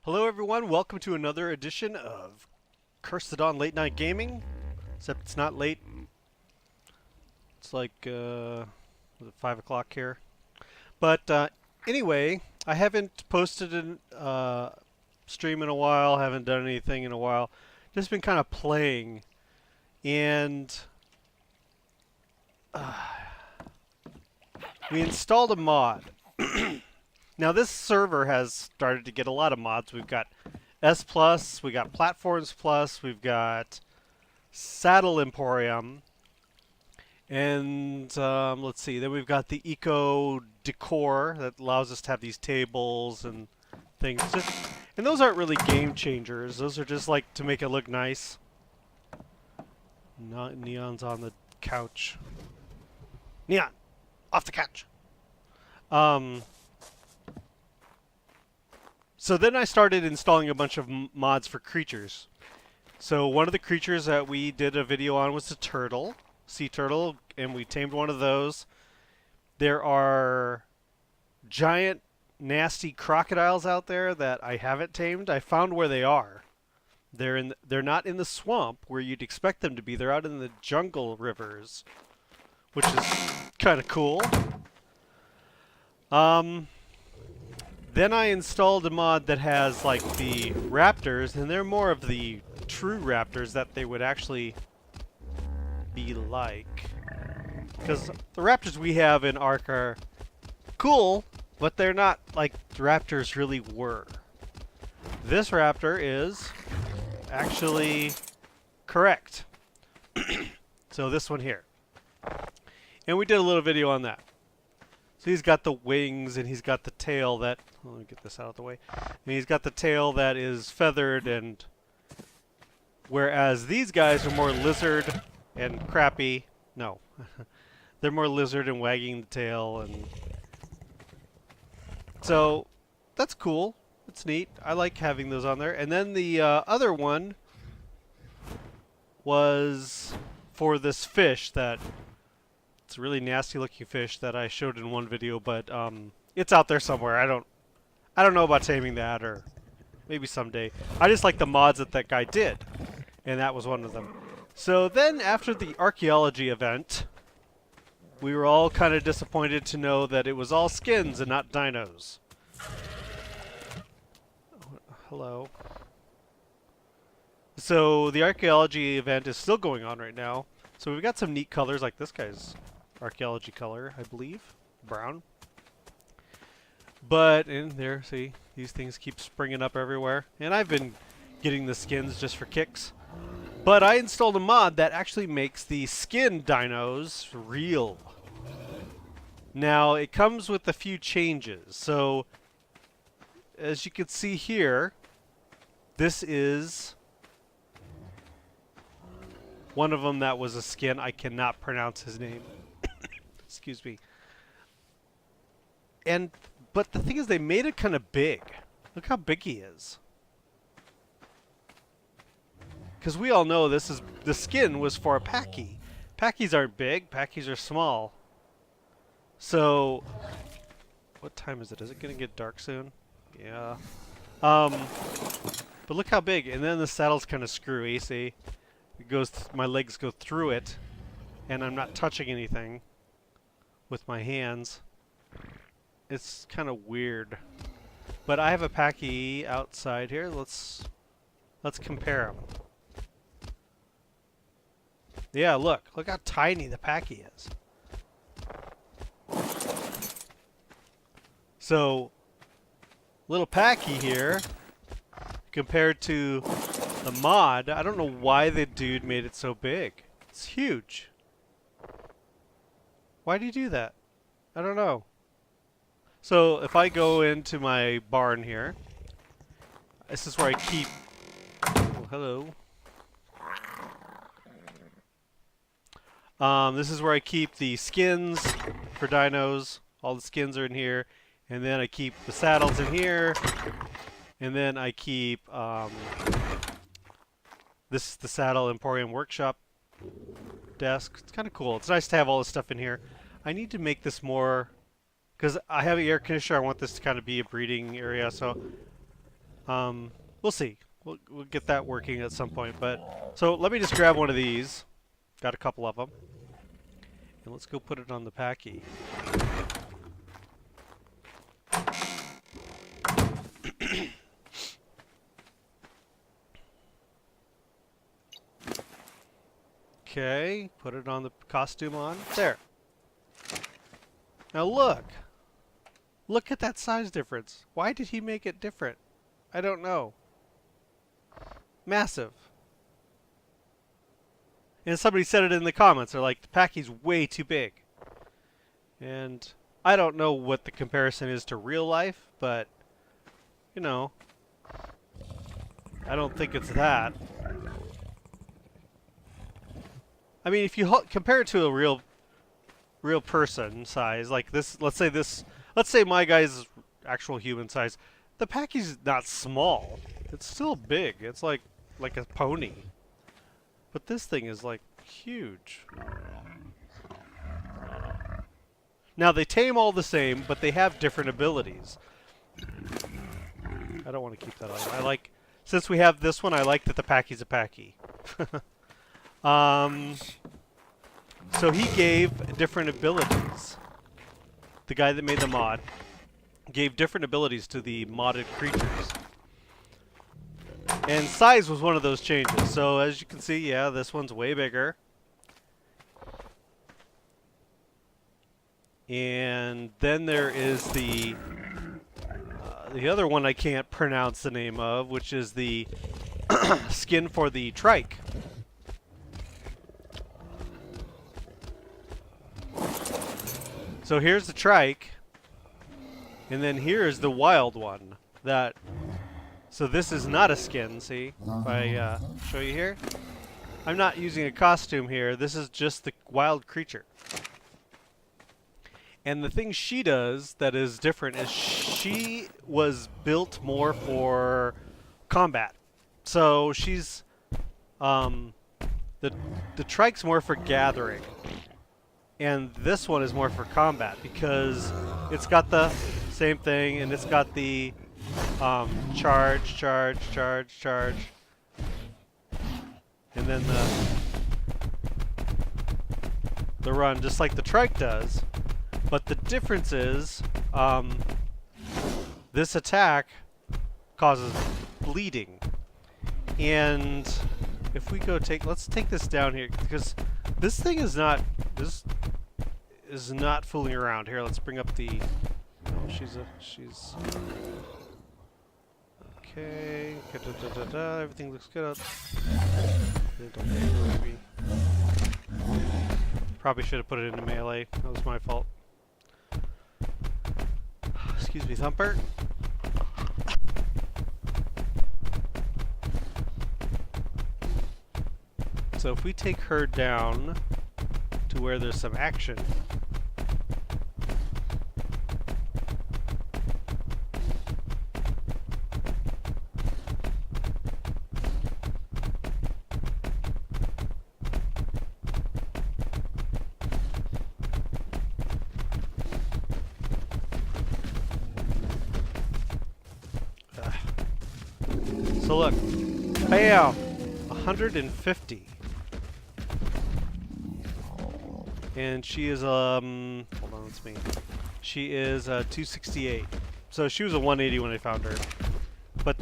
Hello everyone, welcome to another edition of Cursethedawn Late Night Gaming. Except it's not late. It's like, was it 5 o'clock here? But anyway, I haven't posted a stream in a while, haven't done anything in a while. Just been kind of playing. And we installed a mod. Now this server has started to get a lot of mods. We've got S Plus, we got Platforms Plus, we've got Saddle Emporium, and let's see. Then we've got the Eco Decor that allows us to have these tables and things. And those aren't really game changers. Those are just like to make it look nice. Neon's on the couch. Neon, off the couch. So then I started installing a bunch of mods for creatures. So one of the creatures that we did a video on was the turtle, sea turtle, and we tamed one of those. There are giant, nasty crocodiles out there that I haven't tamed. I found where they are. They're not in the swamp where you'd expect them to be. They're out in the jungle rivers, which is kind of cool. Then I installed a mod that has like the raptors, and they're more of the true raptors that they would actually be like. Because the raptors we have in Ark are cool, but they're not like the raptors really were. This raptor is actually correct. So this one here. And we did a little video on that. So he's got the wings and he's got the tail that... Let me get this out of the way. And he's got the tail that is feathered, and whereas these guys are more lizard and crappy. No. They're more lizard and wagging the tail, and so that's cool. It's neat. I like having those on there. And then the other one was for this fish that... It's a really nasty looking fish that I showed in one video, but it's out there somewhere. I don't know about taming that, or maybe someday. I just like the mods that that guy did, and that was one of them. So then after the ARKaeology event, we were all kind of disappointed to know that it was all skins and not dinos. Hello. So the ARKaeology event is still going on right now. So we've got some neat colors, like this guy's ARKaeology color, I believe. Brown. But, in there, see, these things keep springing up everywhere. And I've been getting the skins just for kicks. But I installed a mod that actually makes the skin dinos real. Now, it comes with a few changes. So, as you can see here, this is one of them that was a skin. I cannot pronounce his name. Excuse me. But the thing is, they made it kind of big. Look how big he is. Because we all know the skin was for a Packy. Packies aren't big. Packies are small. So, what time is it? Is it going to get dark soon? Yeah. But look how big. And then the saddle's kind of screwy. See, it goes. My legs go through it, and I'm not touching anything with my hands. It's kind of weird. But I have a Packy outside here. Let's compare them. Yeah, look how tiny the Packy is. So, little Packy here compared to the mod. I don't know why the dude made it so big. It's huge. Why do you do that? I don't know. So if I go into my barn here, this is where I keep... Oh, hello. This is where I keep the skins for dinos. All the skins are in here. And then I keep the saddles in here. And then I keep... this is the Saddle Emporium Workshop desk. It's kind of cool. It's nice to have all this stuff in here. I need to make this more... Because I have an air conditioner, I want this to kind of be a breeding area, so We'll see. We'll get that working at some point. But so let me just grab one of these. Got a couple of them. And let's go put it on the packy. Okay, put it on the costume on. There. Now look. Look at that size difference. Why did he make it different? I don't know. Massive. And somebody said it in the comments. They're like, the packy's way too big. And I don't know what the comparison is to real life, but, you know, I don't think it's that. I mean, if you compare it to a real person size, like this, let's say my guy's actual human size, the packy's not small. It's still big. It's like a pony. But this thing is like huge. Now they tame all the same, but they have different abilities. I don't want to keep that on. Since we have this one, I like that the packy's a packy. So he gave different abilities. The guy that made the mod gave different abilities to the modded creatures. And size was one of those changes. So as you can see, yeah, this one's way bigger. And then there is the other one I can't pronounce the name of, which is the skin for the trike. So here's the trike, and then here's the wild one. So this is not a skin, see? If I show you here. I'm not using a costume here. This is just the wild creature. And the thing she does that is different is she was built more for combat. So she's the trike's more for gathering. And this one is more for combat because it's got the same thing, and it's got the charge, and then the run, just like the trike does. But the difference is this attack causes bleeding. And if we go let's take this down here, because this thing is not fooling around. Here, let's bring up the... Oh, she's... Okay. Everything looks good. Probably should have put it into melee. That was my fault. Excuse me, Thumper. So if we take her down to where there's some action. So look, bam, 150. And she is, hold on, that's me. She is 268. So she was a 180 when I found her. But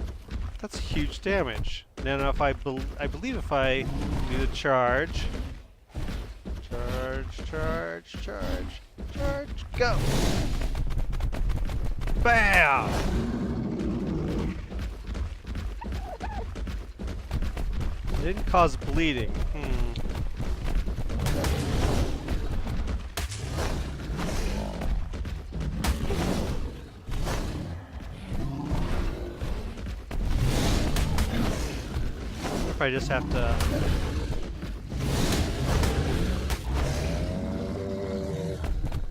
that's huge damage. Now if I believe if I do the charge, go! Bam! It didn't cause bleeding. I just have to...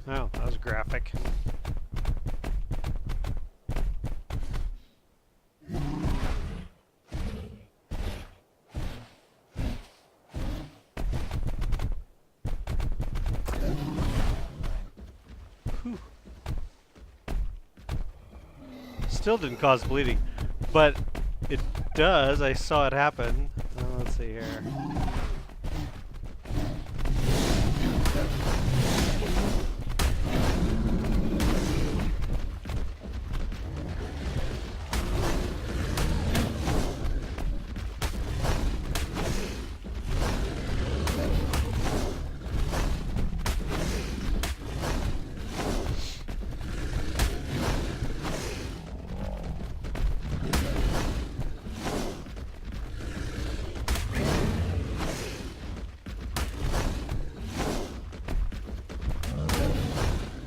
Oh, that was graphic. Whew. Still didn't cause bleeding. But it does. I saw it happen. Let's see here.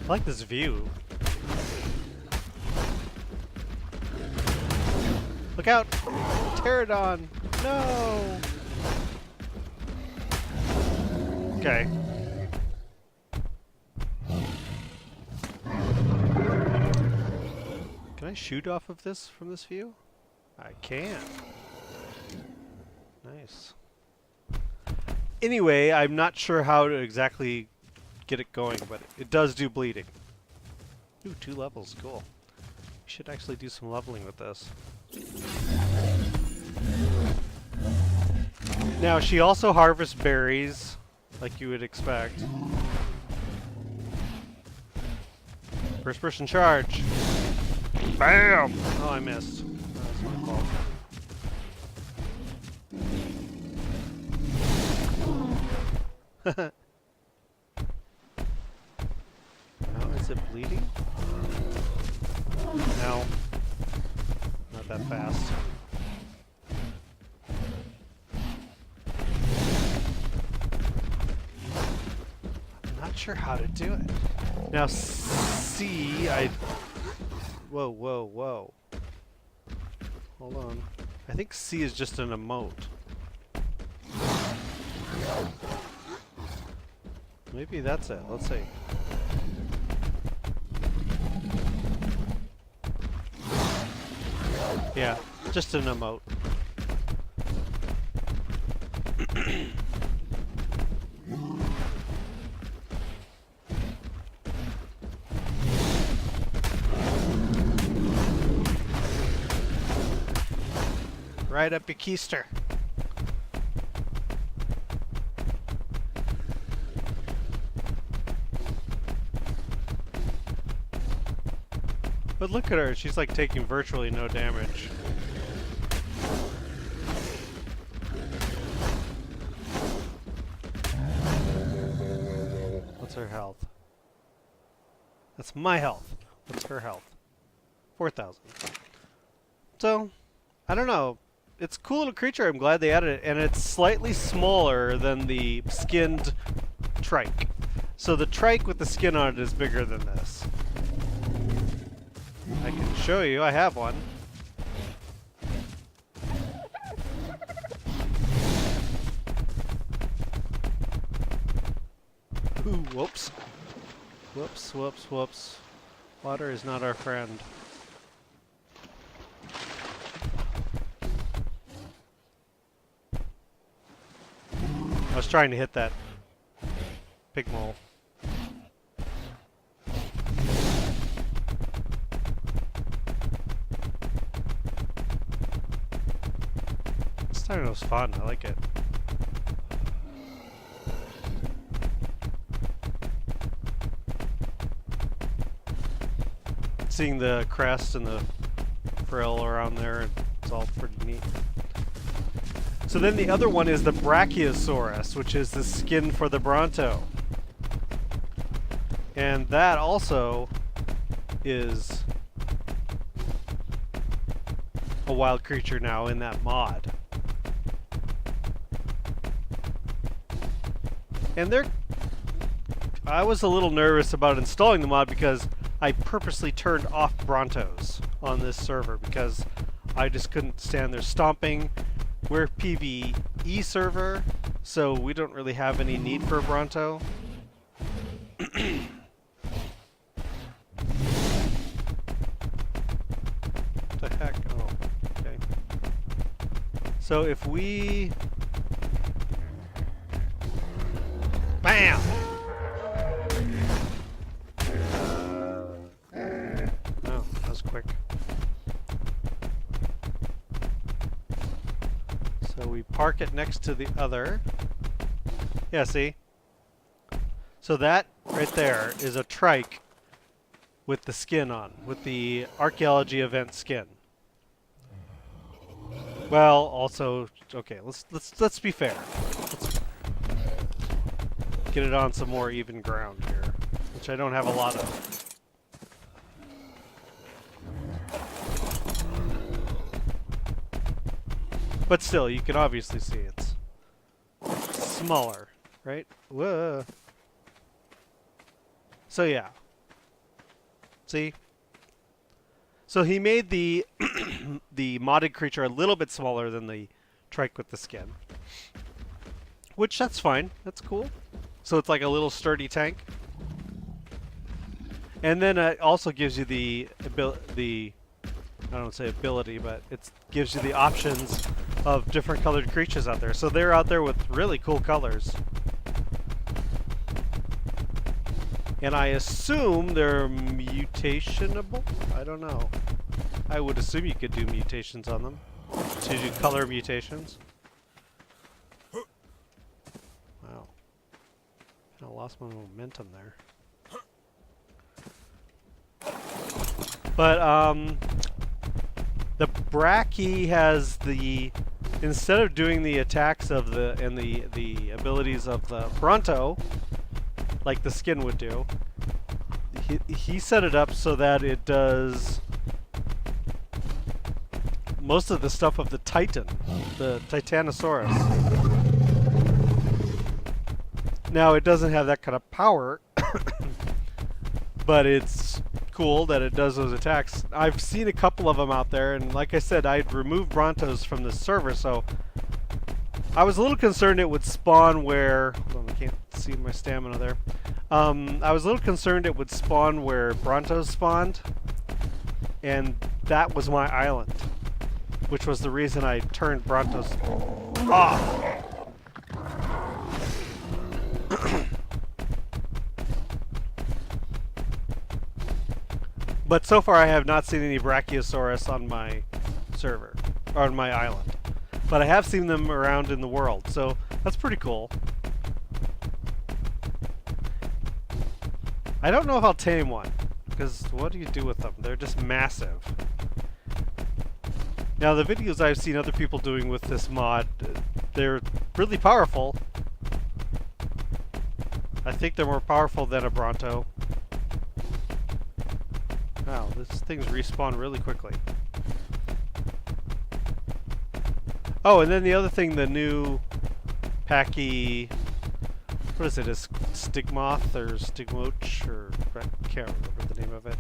I like this view. Look out! Pterodon! No! Okay. Can I shoot off of this from this view? I can. Nice. Anyway, I'm not sure how to exactly get it going, but it does do bleeding. Ooh, 2 levels, cool. We should actually do some leveling with this. Now, she also harvests berries, like you would expect. First person charge. BAM! Oh, I missed. That's my fault. Now, is it bleeding? No. Not that fast. I'm not sure how to do it. Now, C, Whoa, whoa, whoa. Hold on. I think C is just an emote. Maybe that's it. Let's see. Yeah, just an emote. Right up your keister. But look at her, she's like taking virtually no damage. What's her health? That's my health. What's her health? 4,000. So, I don't know. It's a cool little creature, I'm glad they added it, and it's slightly smaller than the skinned trike. So the trike with the skin on it is bigger than this. I can show you, I have one. Ooh, whoops. Whoops, whoops, whoops. Water is not our friend. I was trying to hit that pig mole. This time it was fun. I like it. Seeing the crest and the frill around there, it's all pretty neat. So then the other one is the Brachiosaurus, which is the skin for the Bronto. And that also is a wild creature now in that mod. And I was a little nervous about installing the mod because I purposely turned off Brontos on this server because I just couldn't stand their stomping. We're a PvE server, so we don't really have any need for a Bronto. What the heck? Oh, okay. So if we... BAM! Oh, that was quick. park it next to the other. Yeah, see? So that right there is a trike with the skin on, with the ARKaeology event skin. Well, also, okay, let's be fair. Let's get it on some more even ground here, which I don't have a lot of. But still, you can obviously see it's smaller, right? Whoa. So yeah. See? So he made the the modded creature a little bit smaller than the trike with the skin. Which, that's fine. That's cool. So it's like a little sturdy tank. And then it also gives you the I don't say ability, but it gives you the options of different colored creatures out there. So they're out there with really cool colors. And I assume they're mutationable? I don't know. I would assume you could do mutations on them. To do color mutations. Wow. I lost my momentum there. But, the Brachy has the... Instead of doing the attacks of the abilities of the Bronto, like the skin would do, he set it up so that it does most of the stuff of the Titan, the Titanosaurus. Now, it doesn't have that kind of power, but it's cool that it does those attacks. I've seen a couple of them out there, and like I said, I'd removed Brontos from the server, so I was a little concerned it would spawn where... Hold on, I can't see my stamina there. I was a little concerned it would spawn where Brontos spawned, and that was my island, which was the reason I turned Brontos off. But so far I have not seen any Brachiosaurus on my server, or on my island. But I have seen them around in the world, so that's pretty cool. I don't know if I'll tame one, because what do you do with them? They're just massive. Now, the videos I've seen other people doing with this mod, they're really powerful. I think they're more powerful than a Bronto. Wow, these things respawn really quickly. Oh, and then the other thing, the new Packy... What is it? A Stigmoth or Stigmoch? Or I can't remember the name of it.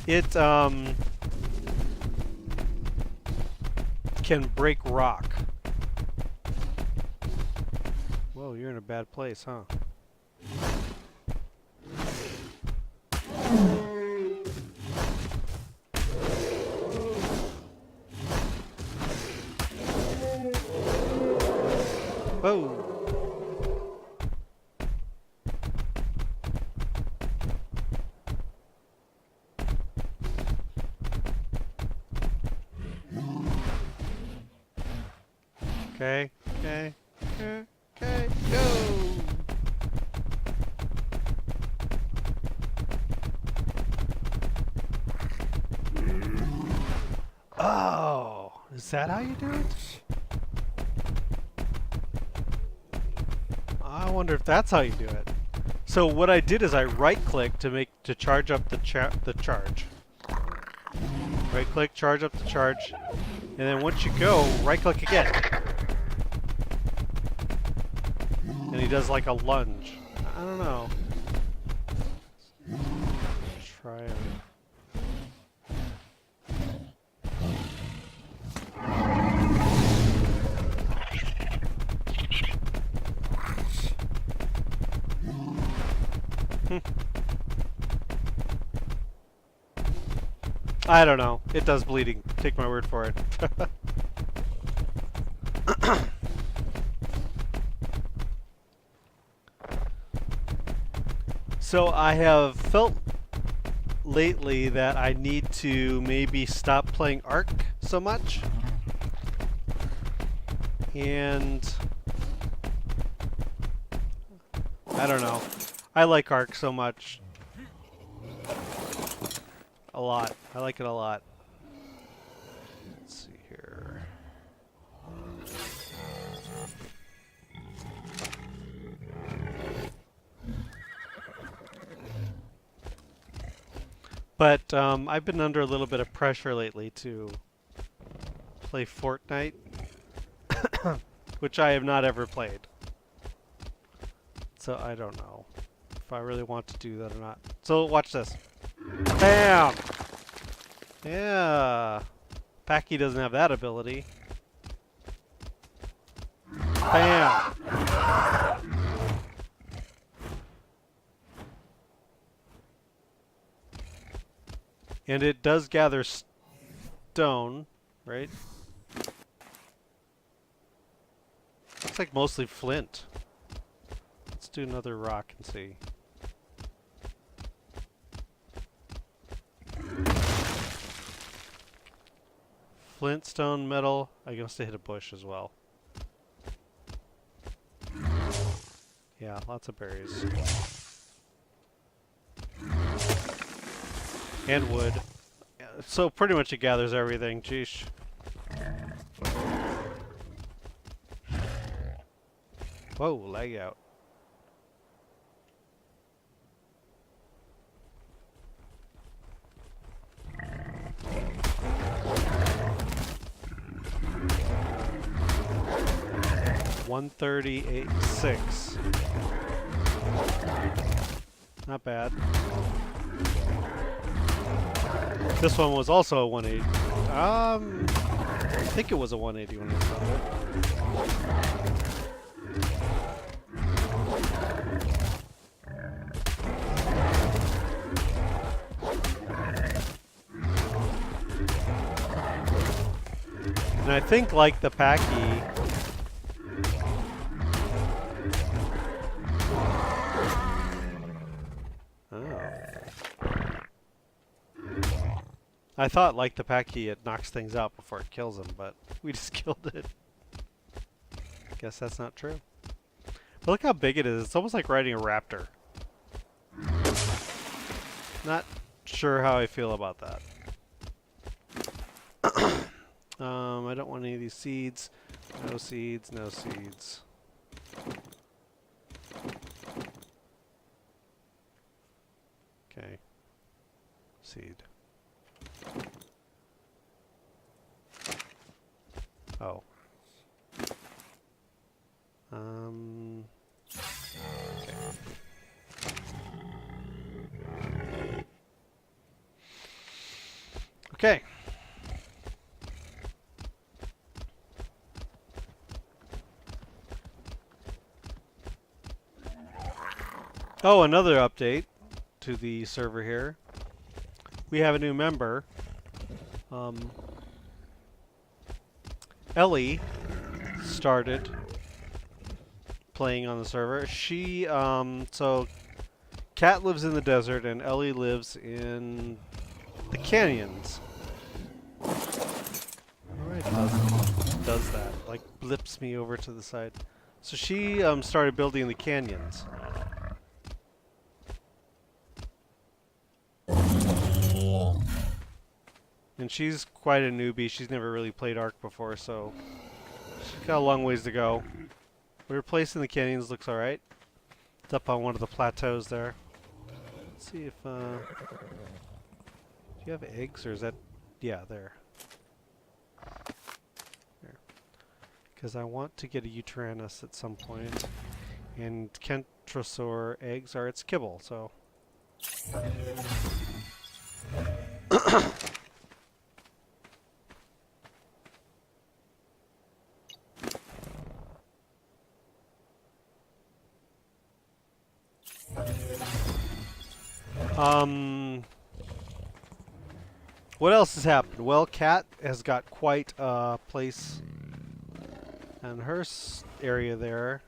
It can break rock. Whoa, you're in a bad place, huh? Whoa. Okay, okay, okay, go! Oh, is that how you do it? I wonder if that's how you do it. So what I did is I right-click to charge up the charge. Right-click, charge up the charge, and then once you go, right-click again. And he does like a lunge. I don't know. Try it. I don't know. It does bleeding. Take my word for it. So I have felt lately that I need to maybe stop playing Ark so much. And I don't know. I like Ark so much. A lot. I like it a lot. Let's see here. But I've been under a little bit of pressure lately to play Fortnite, which I have not ever played. So I don't know if I really want to do that or not. So watch this. Bam! Yeah. Packy doesn't have that ability. Bam! And it does gather stone, right? Looks like mostly flint. Let's do another rock and see. Flint, stone, metal. I guess to hit a bush as well. Yeah, lots of berries. And wood. So pretty much it gathers everything. Jeesh. Whoa, lag out. $138.6. Not bad. This one was also a 180. I think it was a 180 when I found it. And I think, like the Packy, I thought, like the Packy, it knocks things out before it kills them, but we just killed it. Guess that's not true. But look how big it is. It's almost like riding a raptor. Not sure how I feel about that. I don't want any of these seeds. No seeds, no seeds. Okay. Seed. Oh. Okay. Oh, another update to the server here. We have a new member. Ellie started playing on the server. She, so Cat lives in the desert and Ellie lives in the canyons. Alright, does that, like blips me over to the side. So she started building the canyons. And she's quite a newbie. She's never really played Ark before, so she's got a long ways to go. But her place in the canyons looks alright. It's up on one of the plateaus there. Let's see if, do you have eggs, or is that, yeah, there. There. Because I want to get a Utyrannus at some point. And Kentrosaur eggs are its kibble, so. What else has happened? Well, Cat has got quite a place in her area there.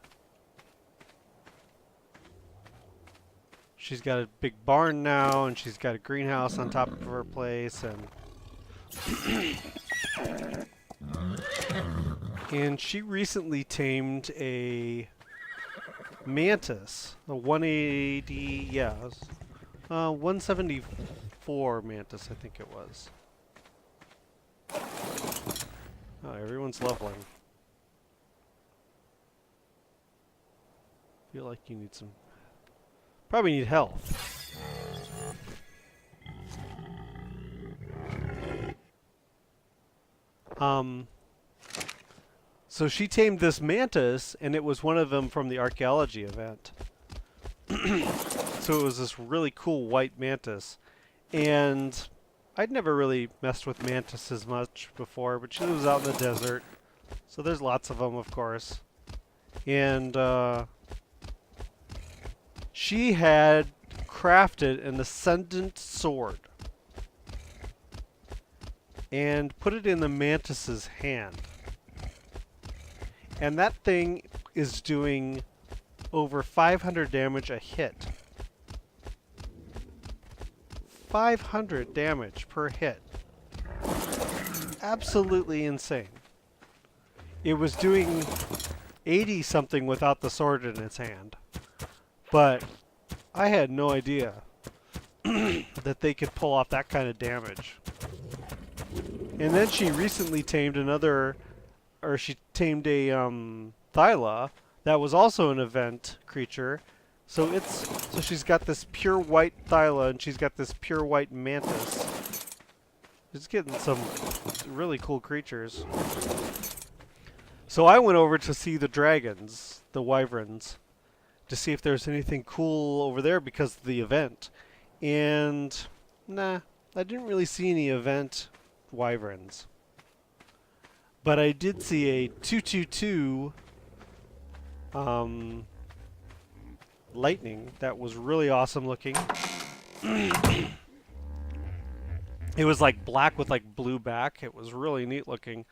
she's got a big barn now, and she's got a greenhouse on top of her place, and she recently tamed a mantis, a 180, 174 mantis, I think it was. Oh, everyone's leveling. Feel like you need some... Probably need health. So she tamed this mantis, and it was one of them from the ARKaeology event. So it was this really cool white mantis. And I'd never really messed with mantises much before, but she lives out in the desert. So there's lots of them, of course. And she had crafted an ascendant sword and put it in the mantis's hand. And that thing is doing over 500 damage a hit. 500 damage per hit. Absolutely insane. It was doing 80 something without the sword in its hand. But I had no idea that they could pull off that kind of damage. And then she recently tamed another, or she tamed a Thyla that was also an event creature. So she's got this pure white Thyla and she's got this pure white mantis. She's getting some really cool creatures. So I went over to see the dragons, the wyverns, to see if there's anything cool over there because of the event. And nah, I didn't really see any event wyverns. But I did see a 222 lightning that was really awesome looking. It was like black with like blue back. It was really neat looking.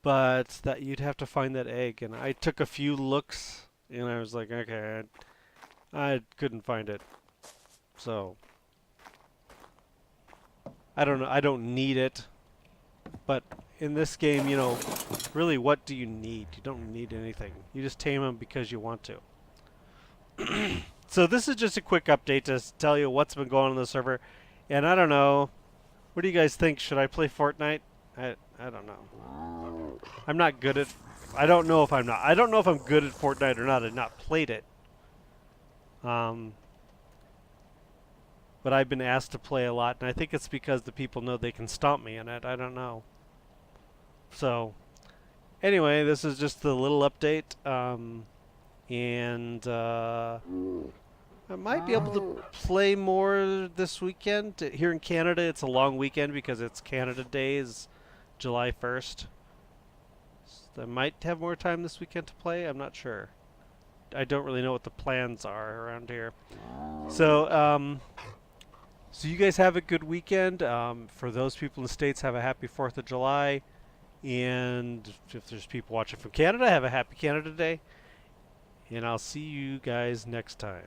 But that you'd have to find that egg, and I took a few looks and I was like, okay, I couldn't find it. So I don't know, I don't need it. But in this game, you know, really what do you need? You don't need anything. You just tame them because you want to. So this is just a quick update to tell you what's been going on the server. And I don't know, what do you guys think? Should I play Fortnite? I don't know. I'm not good at... I don't know if I'm good at Fortnite or not. I've not played it. But I've been asked to play a lot, and I think it's because the people know they can stomp me in it. I don't know. So, anyway, this is just a little update. I might be able to play more this weekend. Here in Canada, it's a long weekend because it's Canada Day is July 1st. So I might have more time this weekend to play. I'm not sure. I don't really know what the plans are around here. So, so you guys have a good weekend. For those people in the States, have a happy 4th of July. And if there's people watching from Canada, have a happy Canada Day. And I'll see you guys next time.